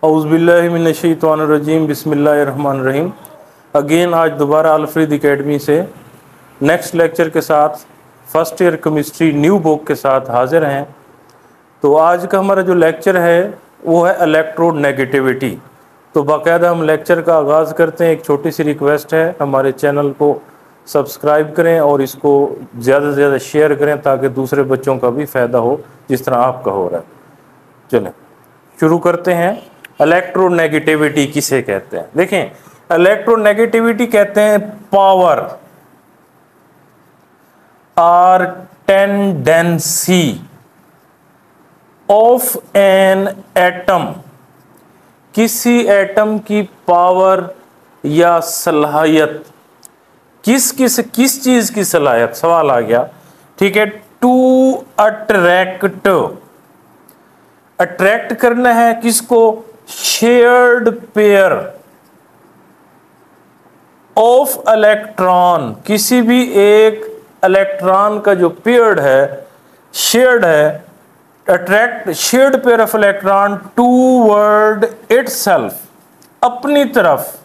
औज़ुबिल्लाहिमिनश्शैतानिर्रजीम बिस्मिल्लाहिर्रहमानिर्रहीम। अगेन आज दोबारा अल-फरीद एकेडमी से नेक्स्ट लेक्चर के साथ first year chemistry new book के साथ हाजिर हैं। तो आज का हमारा जो लेक्चर है वो है इलेक्ट्रोनेगेटिविटी। तो बाकायदा हम लेक्चर का आगाज़ करते हैं। एक छोटी सी रिक्वेस्ट है, हमारे चैनल को सब्सक्राइब करें और इसको ज़्यादा से ज़्यादा शेयर करें ताकि दूसरे बच्चों का भी फ़ायदा हो जिस तरह आपका हो रहा है। चलें शुरू करते हैं। इलेक्ट्रोनेगेटिविटी किसे कहते हैं? देखें, इलेक्ट्रोनेगेटिविटी कहते हैं पावर और टेंडेंसी ऑफ एन एटम, किसी एटम की पावर या सलाहियत, किस चीज की सलाहियत, सवाल आ गया। ठीक है, टू अट्रैक्ट करना है किसको? शेयर्ड पेयर ऑफ इलेक्ट्रॉन, किसी भी एक इलेक्ट्रॉन का जो पेयर्ड है, शेयर्ड है, attract shared pair of electron toward itself, अपनी तरफ,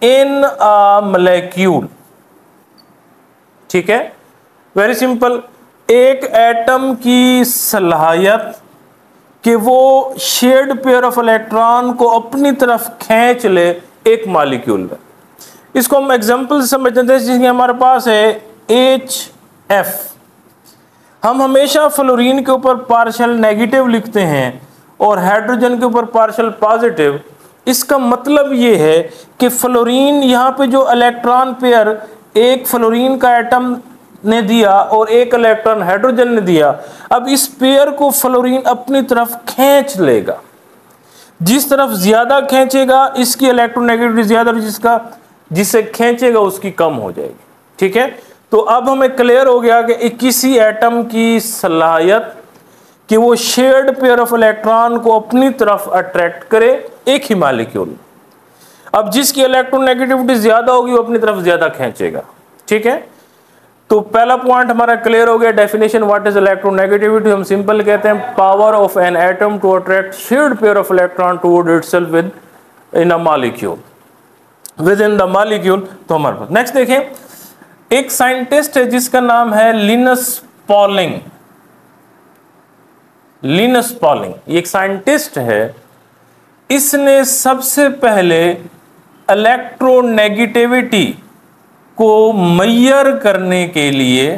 इन अ मॉलिक्यूल। ठीक है, वेरी सिंपल। एक एटम की सलाहियत कि वो शेयर्ड पेयर ऑफ इलेक्ट्रॉन को अपनी तरफ खींच ले एक मॉलिक्यूल में। इसको हम एग्जांपल से समझते हैं। जिसमें हमारे पास है HF, हम हमेशा फ्लोरीन के ऊपर पार्शियल नेगेटिव लिखते हैं और हाइड्रोजन के ऊपर पार्शियल पॉजिटिव। इसका मतलब ये है कि फ्लोरीन, यहाँ पे जो इलेक्ट्रॉन पेयर एक फ्लोरीन का एटम ने दिया और एक इलेक्ट्रॉन हाइड्रोजन ने दिया, अब इस पेयर को फ्लोरीन अपनी तरफ खींच लेगा। जिस तरफ ज्यादा खींचेगा इसकी इलेक्ट्रोनेगेटिविटी ज्यादा, जिसे खींचेगा उसकी कम हो जाएगी। ठीक है, तो अब हमें क्लियर हो गया कि किसी एटम की सलाहियत कि वो शेयर्ड पेयर ऑफ इलेक्ट्रॉन को अपनी तरफ अट्रैक्ट करे एक ही मॉलिक्यूल। अब जिसकी इलेक्ट्रोनेगेटिविटी ज्यादा होगी वो अपनी तरफ ज्यादा खींचेगा। ठीक है, तो पहला पॉइंट हमारा क्लियर हो गया। Definition what is electronegativity? हम सिंपल कहते हैं power of an atom to attract shared pair of electron toward itself within a molecule, within the molecule. तो हमारे पास नेक्स्ट देखें, एक साइंटिस्ट है जिसका नाम है लिनस पॉलिंग। लिनस पॉलिंग ये एक साइंटिस्ट है। इसने सबसे पहले इलेक्ट्रोनेगेटिविटी को मेजर करने के लिए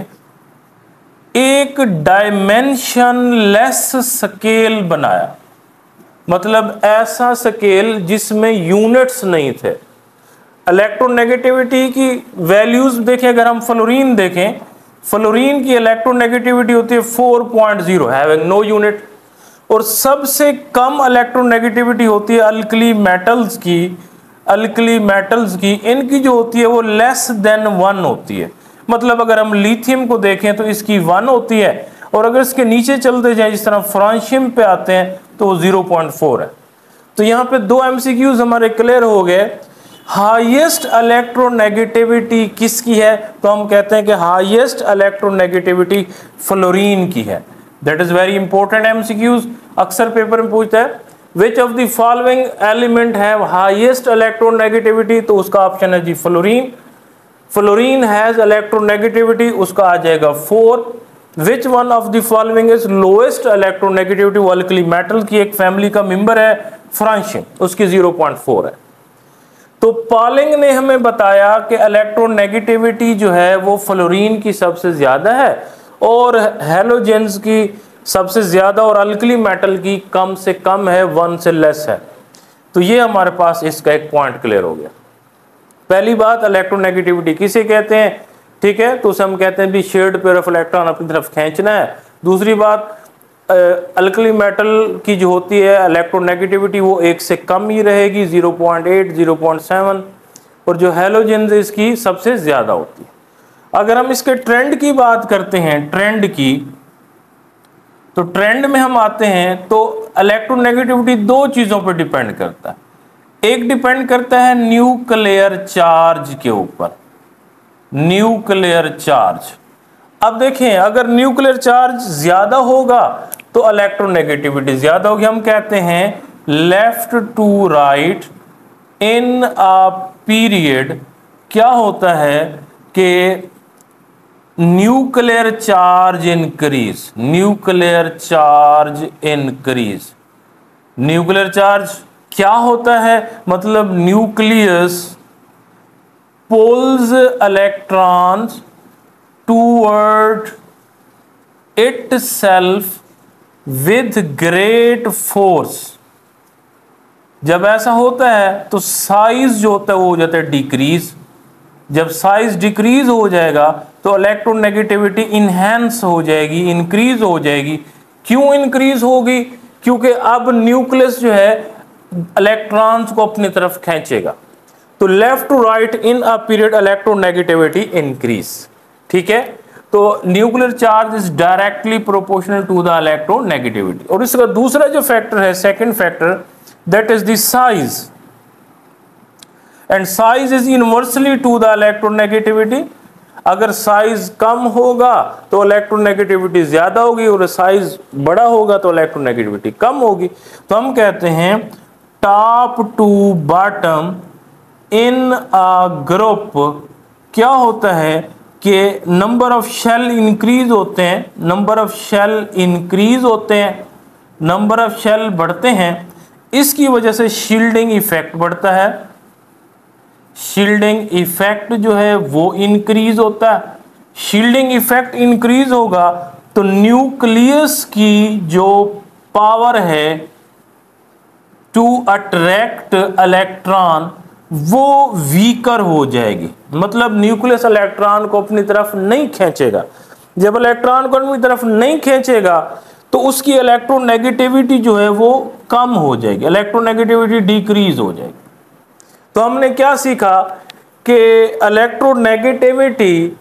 एक डायमेंशनलेस स्केल बनाया। मतलब ऐसा स्केल जिसमें यूनिट्स नहीं थे। इलेक्ट्रोनेगेटिविटी की वैल्यूज देखें, अगर हम फ्लोरीन देखें, फ्लोरीन की इलेक्ट्रोनेगेटिविटी होती है 4.0 हैविंग नो यूनिट, और सबसे कम इलेक्ट्रोनेगेटिविटी होती है अल्कली मेटल्स की। अल्कली मेटल्स की इनकी जो होती है वो लेस देन 1 होती है। मतलब अगर हम लिथियम को देखें तो इसकी 1 होती है, और अगर इसके नीचे चलते जाए जिस तरह फ्रांशियम पे आते हैं तो वो 0.4 है। तो यहाँ पे 2 MCQs हमारे क्लियर हो गए। हाईएस्ट इलेक्ट्रोनेगेटिविटी किसकी है? तो हम कहते हैं कि हाईएस्ट इलेक्ट्रोनेगेटिविटी फ्लोरीन की है। That is very important MCQs, अक्सर पेपर में पूछता है which of the following element have highest electronegativity, तो उसका ऑप्शन है जी फ्लोरीन। फ्लोरीन हैज इलेक्ट्रोनेगेटिविटी, उसका आ जाएगा 4। Which one of the following is lowest electronegativity? वो अल्कली मेटल की एक फैमिली का मेंबर है फ्रांशियम, उसकी 0.4 है। तो पॉलिंग ने हमें बताया कि इलेक्ट्रोनेगेटिविटी जो है वो फ्लोरीन की सबसे ज्यादा है और हैलोजेंस की सबसे ज्यादा और अल्कली मेटल की कम से कम है, 1 से लेस है। तो ये हमारे पास इसका एक पॉइंट क्लियर हो गया। पहली बात, इलेक्ट्रोनेगेटिविटी किसे कहते हैं? ठीक है, तो उसे हम कहते हैं भी शेयर्ड पेयर ऑफ इलेक्ट्रॉन अपनी तरफ खींचना है। दूसरी बात, अल्कली मेटल की जो होती है इलेक्ट्रोनेगेटिविटी वो 1 से कम ही रहेगी, 0.8, 0.7, और जो हैलोजेंस इसकी सबसे ज्यादा होती है। अगर हम इसके ट्रेंड की बात करते हैं, ट्रेंड की, तो ट्रेंड में हम आते हैं तो इलेक्ट्रोनेगेटिविटी 2 चीजों पर डिपेंड करता है। एक डिपेंड करता है न्यूक्लियर चार्ज के ऊपर, न्यूक्लियर चार्ज। अब देखें, अगर न्यूक्लियर चार्ज ज्यादा होगा तो इलेक्ट्रोनेगेटिविटी ज्यादा होगी। हम कहते हैं left to right in a period क्या होता है कि nuclear charge increase, nuclear charge increase. Nuclear charge क्या होता है, मतलब nucleus pulls electrons toward itself with great force। जब ऐसा होता है तो साइज जो होता है वो हो जाता है डिक्रीज। जब साइज डिक्रीज हो जाएगा तो इलेक्ट्रोनेगेटिविटी इनहेंस हो जाएगी, इंक्रीज हो जाएगी। क्यों इंक्रीज होगी? क्योंकि अब न्यूक्लियस जो है इलेक्ट्रॉन्स को अपनी तरफ खींचेगा। तो left to right in a period electronegativity increase. ठीक है, तो nuclear charge is directly proportional to the electronegativity. और इसका दूसरा जो फैक्टर है, second factor, that is the size, and size is inversely to the electronegativity. अगर साइज कम होगा तो इलेक्ट्रोनेगेटिविटी ज्यादा होगी, और साइज बड़ा होगा तो इलेक्ट्रोनेगेटिविटी कम होगी। तो हम कहते हैं top to bottom in a group क्या होता है कि नंबर ऑफ शेल इंक्रीज होते हैं, नंबर ऑफ शेल इंक्रीज होते हैं, नंबर ऑफ शेल बढ़ते हैं। इसकी वजह से शील्डिंग इफेक्ट बढ़ता है, शील्डिंग इफेक्ट जो है वो इंक्रीज होता है। शील्डिंग इफेक्ट इंक्रीज होगा तो न्यूक्लियस की जो पावर है टू अट्रैक्ट इलेक्ट्रॉन वो वीकर हो जाएगी, मतलब न्यूक्लियस इलेक्ट्रॉन को अपनी तरफ नहीं खींचेगा। जब इलेक्ट्रॉन को अपनी तरफ नहीं खींचेगा तो उसकी इलेक्ट्रोनेगेटिविटी जो है वो कम हो जाएगी, इलेक्ट्रोनेगेटिविटी डिक्रीज हो जाएगी। तो हमने क्या सीखा कि इलेक्ट्रोनेगेटिविटी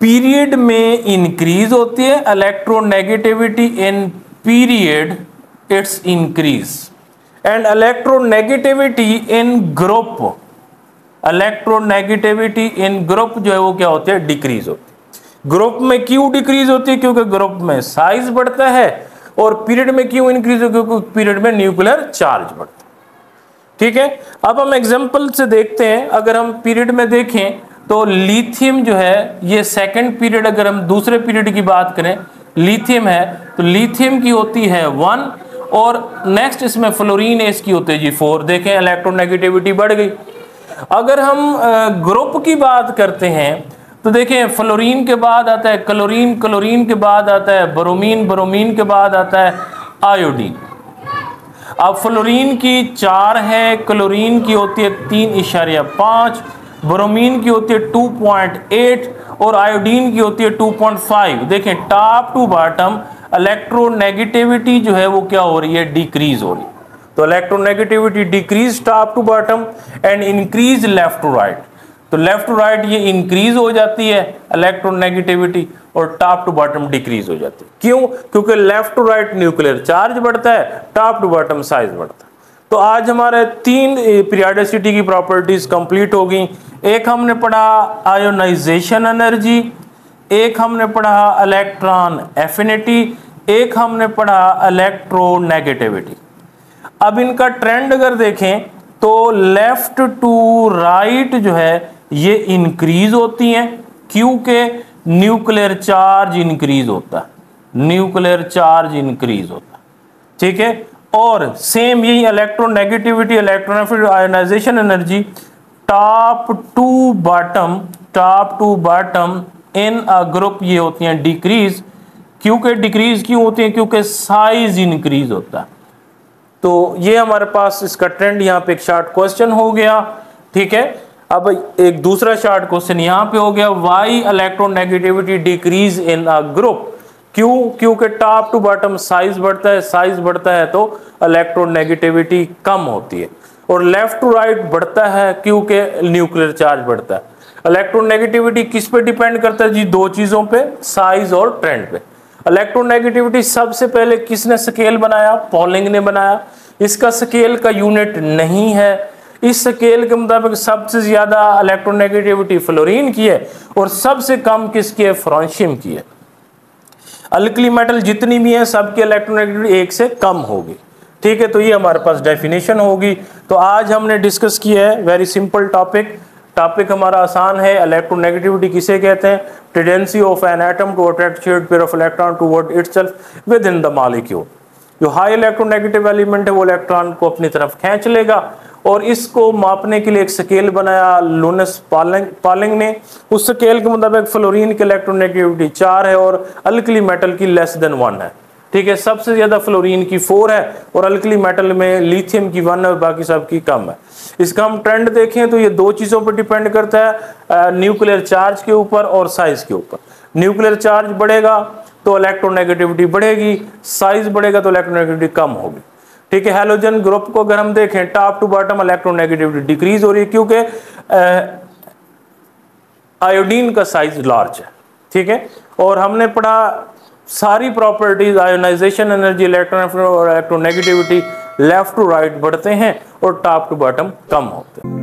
पीरियड में इंक्रीज होती है, electronegativity in period it's increase, and electronegativity in group, electronegativity in group जो है वो क्या होती है, डिक्रीज होती है। ग्रुप में क्यों डिक्रीज होती है? क्योंकि ग्रुप में साइज बढ़ता है। और पीरियड में क्यों इंक्रीज होती है? क्योंकि पीरियड में न्यूक्लियर चार्ज बढ़ता है। ठीक है, अब हम एग्जांपल से देखते हैं। अगर हम पीरियड में देखें तो लिथियम जो है ये सेकंड पीरियड, अगर हम दूसरे पीरियड की बात करें, लिथियम है तो लिथियम की होती है 1, और नेक्स्ट इसमें फ्लोरीन है, इसकी होती है जी 4। देखें इलेक्ट्रोनेगेटिविटी बढ़ गई। अगर हम ग्रुप की बात करते हैं तो देखें फ्लोरीन के बाद आता है क्लोरीन, क्लोरीन के बाद आता है ब्रोमीन, ब्रोमीन के बाद आता है आयोडीन। अब फ्लोरीन की 4 है, क्लोरीन की होती है 3.5, ब्रोमीन की होती है 2.8 और आयोडीन की होती है 2.5। देखें टॉप टू बॉटम इलेक्ट्रोनेगेटिविटी जो है वो क्या हो रही है, डिक्रीज हो रही है। तो electronegativity decrease top to bottom and increase left to right. तो लेफ्ट टू राइट ये इंक्रीज हो जाती है इलेक्ट्रोनेगेटिविटी, और टॉप टू बॉटम डिक्रीज हो जाती है। क्यों? क्योंकि left to right nuclear charge बढ़ता है, टॉप टू बॉटम साइज बढ़ता है। तो आज हमारे 3 पीरियोडिसिटी की प्रॉपर्टीज कंप्लीट हो गई। एक हमने पढ़ा आयोनाइजेशन एनर्जी, एक हमने पढ़ा इलेक्ट्रॉन एफिनिटी, एक हमने पढ़ा इलेक्ट्रोनेगेटिविटी। अब इनका ट्रेंड अगर देखें तो लेफ्ट टू राइट जो है ये इंक्रीज होती हैं, क्योंकि न्यूक्लियर चार्ज इंक्रीज होता है, न्यूक्लियर चार्ज इंक्रीज होता है। ठीक है, और सेम यही electronegativity, electronegativity, ionization energy top to bottom in a group ये होती हैं डिक्रीज। क्योंकि डिक्रीज क्यों होती हैं? क्योंकि साइज इंक्रीज होता है। तो ये हमारे पास इसका ट्रेंड यहाँ पे एक शॉर्ट क्वेश्चन हो गया। ठीक है, अब एक दूसरा शॉर्ट क्वेश्चन यहाँ पे हो गया, why electronegativity decrease in a group. क्यों? क्योंकि टॉप टू बॉटम साइज बढ़ता है, साइज बढ़ता है तो इलेक्ट्रोनेगेटिविटी कम होती है, और लेफ्ट टू राइट बढ़ता है क्योंकि न्यूक्लियर चार्ज बढ़ता है। इलेक्ट्रोनेगेटिविटी किस पे डिपेंड करता है जी? 2 चीजों पे, साइज और ट्रेंड पे। इलेक्ट्रोनेगेटिविटी सबसे पहले किसने स्केल बनाया? पॉलिंग ने बनाया। इसका स्केल का यूनिट नहीं है। इस स्केल के मुताबिक सबसे ज्यादा इलेक्ट्रोनेगेटिविटी फ्लोरीन की है और सबसे कम किसकी है? फ्रांशियम की है। अल्कली मेटल जितनी भी है सबकी इलेक्ट्रोनेगेटिविटी 1 से कम होगी। ठीक है, तो ये हमारे पास डेफिनेशन होगी। तो आज हमने डिस्कस किया है वेरी सिंपल टॉपिक हमारा आसान है। इलेक्ट्रोनेगेटिविटी किसे कहते हैं? Tendency of an atom to attract shared pair of electron toward itself within the molecule. जो हाई इलेक्ट्रोनेगेटिव एलिमेंट है वो इलेक्ट्रॉन को अपनी तरफ खींच लेगा, और इसको मापने के लिए एक स्केल बनाया लुनस पॉलिंग ने। उस स्केल के मुताबिक फ्लोरीन की इलेक्ट्रोनेगेटिविटी 4 है और अल्कली मेटल की लेस देन 1 है। ठीक है, सबसे ज्यादा फ्लोरीन की 4 है और अल्कली मेटल में लिथियम की 1 है और बाकी सब की कम है। इसका हम ट्रेंड देखें तो ये दो चीजों पर डिपेंड करता है, न्यूक्लियर चार्ज के ऊपर और साइज के ऊपर। न्यूक्लियर चार्ज बढ़ेगा तो इलेक्ट्रोनेगेटिविटी बढ़ेगी, साइज बढ़ेगा तो इलेक्ट्रोनेगेटिविटी कम होगी। ठीक है, हैलोजन ग्रुप को अगर हम देखें top to bottom electronegativity decrease हो रही है क्योंकि आयोडीन का साइज लार्ज है। ठीक है, और हमने पढ़ा सारी प्रॉपर्टीज आयोनाइजेशन एनर्जी, इलेक्ट्रॉन और इलेक्ट्रोनेगेटिविटी लेफ्ट टू राइट बढ़ते हैं और टॉप टू बॉटम कम होते हैं।